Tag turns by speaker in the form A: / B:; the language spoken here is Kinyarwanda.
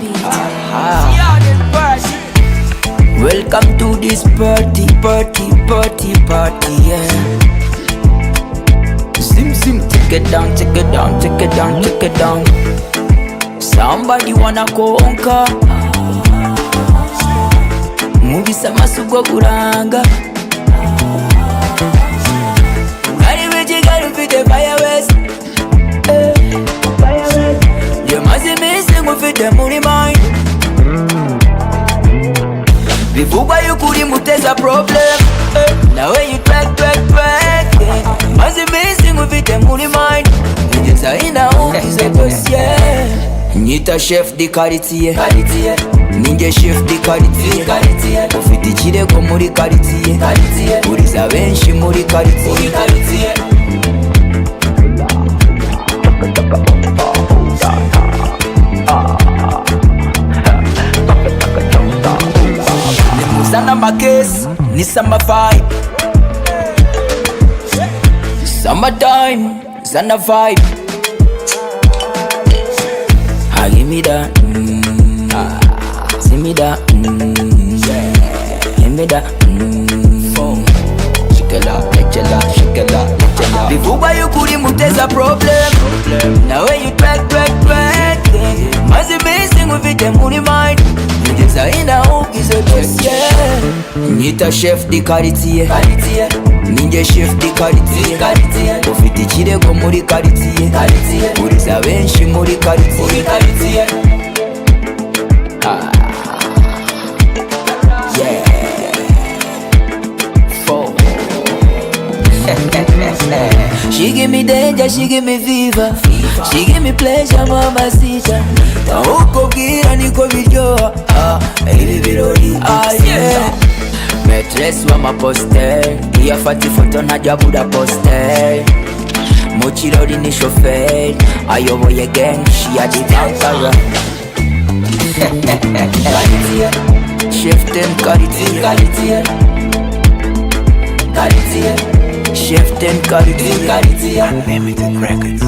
A: beat.
B: Welcome to this party, yeah. Sim, take it down. Somebody wanna conquer. Mubisa masugwa kuranga. Gari bichi gari ufite fireworks. You must be missing ufite muri mind. Bivugwa yukuri muteza problem. Now when you track, yeah. Must be missing ufite muri mind. Ngeza ina ukize dossier. Nyita chef di quartier. Ninge chef di quartier. Ufite ikirego muri quartier. Uriza benshi muri quartier. Nimuzana makesi ni summer vibe. Summertime, zana vibe. Give me that, see me that, give me that, shake it up. Bivugwa yukuri muteza problem. Now when you track, must be missing ufite muri mind. Ngeza ina ukize dossier. Nyita chef di quartier. Ninge chef di quartier. Ufite ikirego muri quartier. Uriza benshi muri quartier. Yeah. She give me danger, she give me fever. She give me pleasure, mama sita. Uko gira niko biryoha. Ibi birori, yeah. Maîtresse wa maposter. Iyo afata ifoto ntajya abura poster. Mu kirori ni shoferi. Ayoboye gang, she a the conqueror. Chef ten quartier. Chef ten quartier.
C: Unlimited records.